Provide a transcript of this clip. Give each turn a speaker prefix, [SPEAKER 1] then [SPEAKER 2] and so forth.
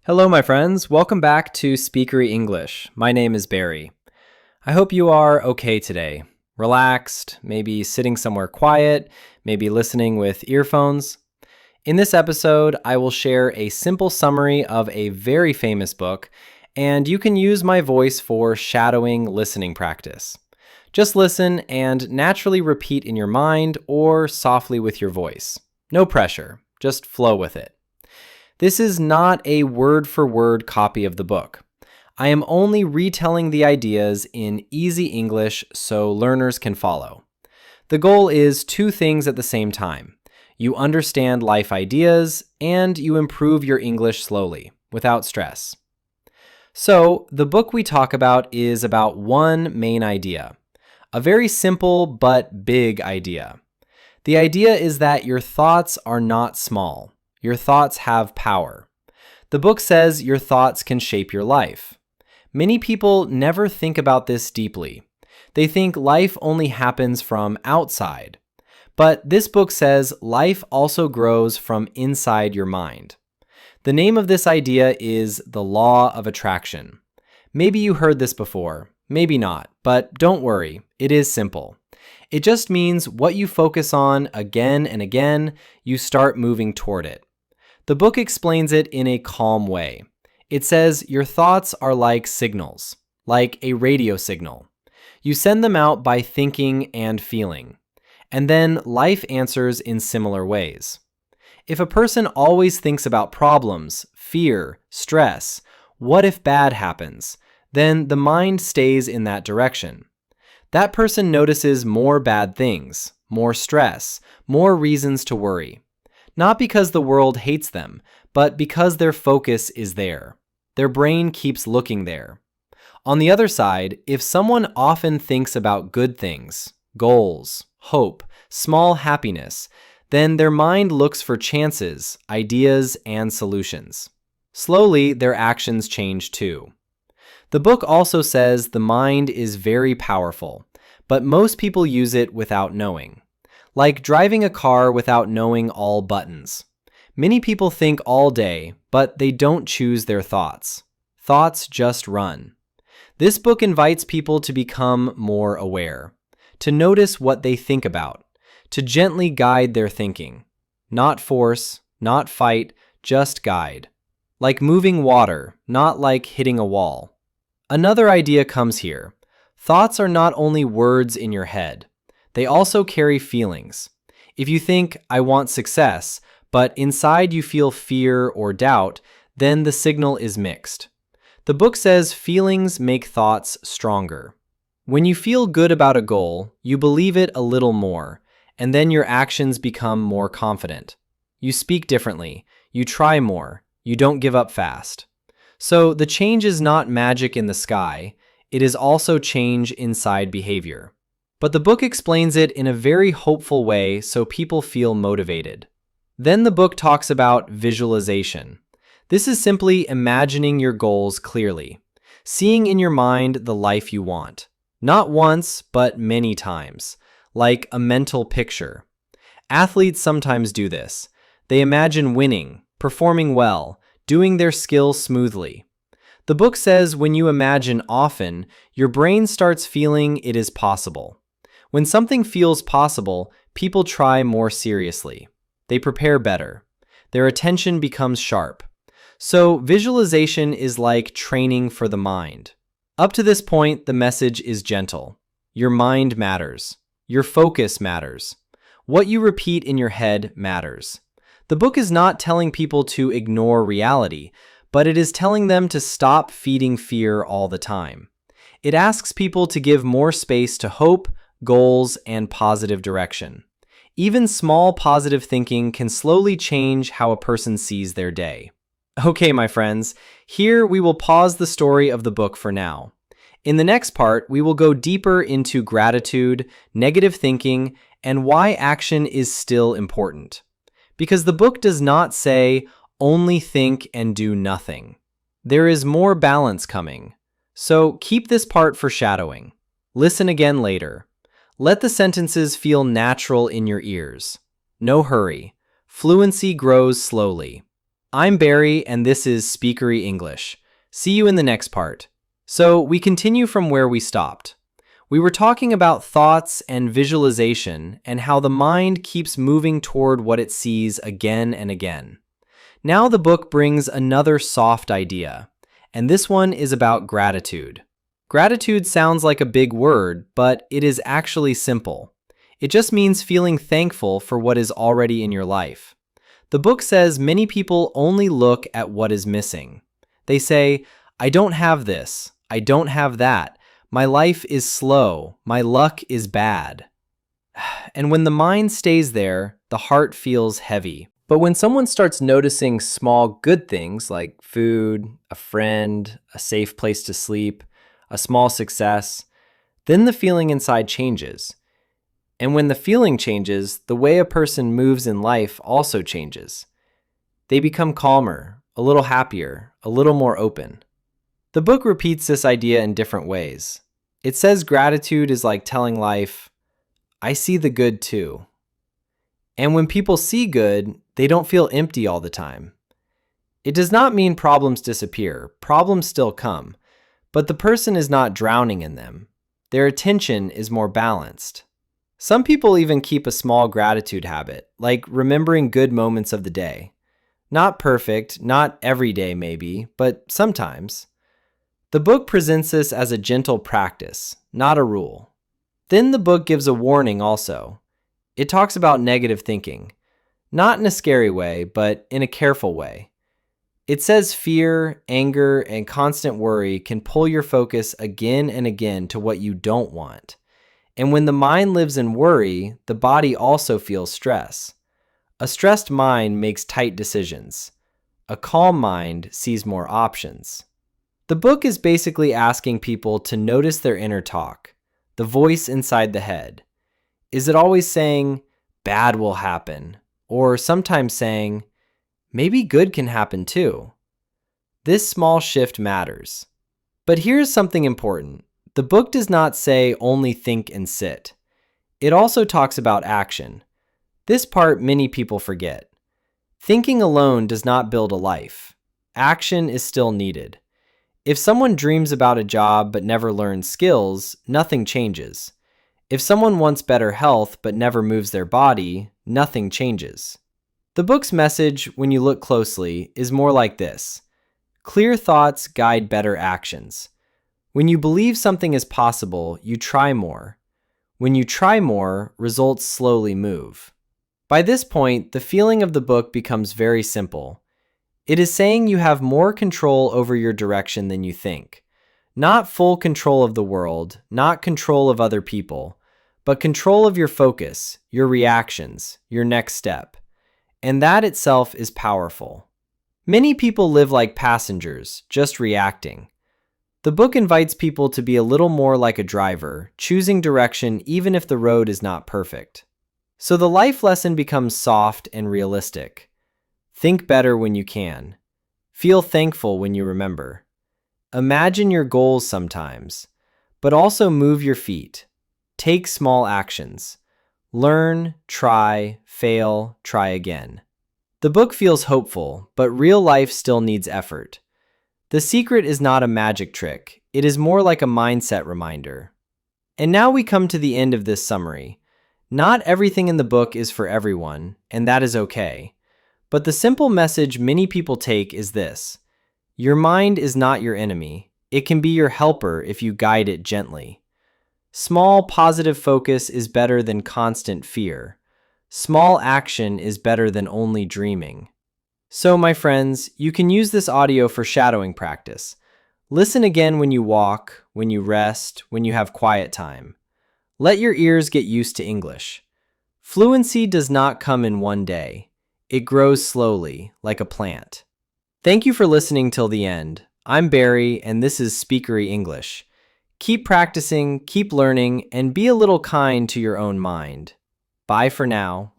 [SPEAKER 1] Hello, my friends. Welcome back to Speakery English. My name is Barry. I hope you are okay today. Relaxed, maybe sitting somewhere quiet, maybe listening with earphones. In this episode, I will share a simple summary of a very famous book, and you can use my voice for shadowing listening practice. Just listen and naturally repeat in your mind or softly with your voice. No pressure, just flow with it. This is not a word-for-word copy of the book. I am only retelling the ideas in easy English so learners can follow. The goal is two things at the same time. You understand life ideas and you improve your English slowly, without stress. So, the book we talk about is about one main idea. A very simple but big idea. The idea is that your thoughts are not small. Your thoughts have power. The book says your thoughts can shape your life. Many people never think about this deeply. They think life only happens from outside. But this book says life also grows from inside your mind. The name of this idea is the law of attraction. Maybe you heard this before, maybe not, but don't worry, it is simple. It just means what you focus on again and again, you start moving toward it. The book explains it in a calm way. It says your thoughts are like signals, like a radio signal. You send them out by thinking and feeling, and then life answers in similar ways. If a person always thinks about problems, fear, stress, what if bad happens, then the mind stays in that direction. That person notices more bad things, more stress, more reasons to worry. Not because the world hates them, but because their focus is there. Their brain keeps looking there. On the other side, if someone often thinks about good things, goals, hope, small happiness, then their mind looks for chances, ideas, and solutions. Slowly, their actions change too. The book also says the mind is very powerful, but most people use it without knowing. Like driving a car without knowing all buttons. Many people think all day, but they don't choose their thoughts. Thoughts just run. This book invites people to become more aware, to notice what they think about, to gently guide their thinking. Not force, not fight, just guide. Like moving water, not like hitting a wall. Another idea comes here. Thoughts are not only words in your head. They also carry feelings. If you think, I want success, but inside you feel fear or doubt, then the signal is mixed. The book says feelings make thoughts stronger. When you feel good about a goal, you believe it a little more, and then your actions become more confident. You speak differently, you try more, you don't give up fast. So the change is not magic in the sky, it is also change inside behavior. But the book explains it in a very hopeful way so people feel motivated. Then the book talks about visualization. This is simply imagining your goals clearly, seeing in your mind the life you want. Not once, but many times, like a mental picture. Athletes sometimes do this. They imagine winning, performing well, doing their skills smoothly. The book says when you imagine often, your brain starts feeling it is possible. When something feels possible, people try more seriously. They prepare better. Their attention becomes sharp. So visualization is like training for the mind. Up to this point, the message is gentle. Your mind matters. Your focus matters. What you repeat in your head matters. The book is not telling people to ignore reality, but it is telling them to stop feeding fear all the time. It asks people to give more space to hope, goals, and positive direction. Even small positive thinking can slowly change how a person sees their day. Okay, my friends, here we will pause the story of the book for now. In the next part, we will go deeper into gratitude, negative thinking, and why action is still important. Because the book does not say, only think and do nothing. There is more balance coming. So keep this part for shadowing. Listen again later. Let the sentences feel natural in your ears. No hurry. Fluency grows slowly. I'm Barry, and this is Speakery English. See you in the next part. So, we continue from where we stopped. We were talking about thoughts and visualization and how the mind keeps moving toward what it sees again and again. Now the book brings another soft idea, and this one is about gratitude. Gratitude sounds like a big word, but it is actually simple. It just means feeling thankful for what is already in your life. The book says many people only look at what is missing. They say, I don't have this, I don't have that, my life is slow, my luck is bad. And when the mind stays there, the heart feels heavy. But when someone starts noticing small good things like food, a friend, a safe place to sleep, a small success, then the feeling inside changes. And when the feeling changes, the way a person moves in life also changes. They become calmer, a little happier, a little more open. The book repeats this idea in different ways. It says gratitude is like telling life, I see the good too. And when people see good, they don't feel empty all the time. It does not mean problems disappear. Problems still come, but the person is not drowning in them. Their attention is more balanced. Some people even keep a small gratitude habit, like remembering good moments of the day. Not perfect, not every day maybe, but sometimes. The book presents this as a gentle practice, not a rule. Then the book gives a warning also. It talks about negative thinking, not in a scary way, but in a careful way. It says fear, anger, and constant worry can pull your focus again and again to what you don't want. And when the mind lives in worry, the body also feels stress. A stressed mind makes tight decisions. A calm mind sees more options. The book is basically asking people to notice their inner talk, the voice inside the head. Is it always saying, bad will happen? Or sometimes saying, maybe good can happen too? This small shift matters. But here's something important. The book does not say only think and sit. It also talks about action. This part many people forget. Thinking alone does not build a life. Action is still needed. If someone dreams about a job but never learns skills, nothing changes. If someone wants better health but never moves their body, nothing changes. The book's message, when you look closely, is more like this. Clear thoughts guide better actions. When you believe something is possible, you try more. When you try more, results slowly move. By this point, the feeling of the book becomes very simple. It is saying you have more control over your direction than you think. Not full control of the world, not control of other people, but control of your focus, your reactions, your next step. And that itself is powerful. Many people live like passengers, just reacting. The book invites people to be a little more like a driver, choosing direction even if the road is not perfect. So the life lesson becomes soft and realistic. Think better when you can. Feel thankful when you remember. Imagine your goals sometimes, but also move your feet. Take small actions. Learn, try, fail, try again. The book feels hopeful, but real life still needs effort. The secret is not a magic trick. It is more like a mindset reminder. And now we come to the end of this summary. Not everything in the book is for everyone, and that is okay. But the simple message many people take is this. Your mind is not your enemy. It can be your helper if you guide it gently. Small positive focus is better than constant fear. Small action is better than only dreaming. So, my friends, you can use this audio for shadowing practice. Listen again when you walk, when you rest, when you have quiet time. Let your ears get used to English. Fluency does not come in one day. It grows slowly, like a plant. Thank you for listening till the end. I'm Barry, and this is Speakery English. Keep practicing, keep learning, and be a little kind to your own mind. Bye for now.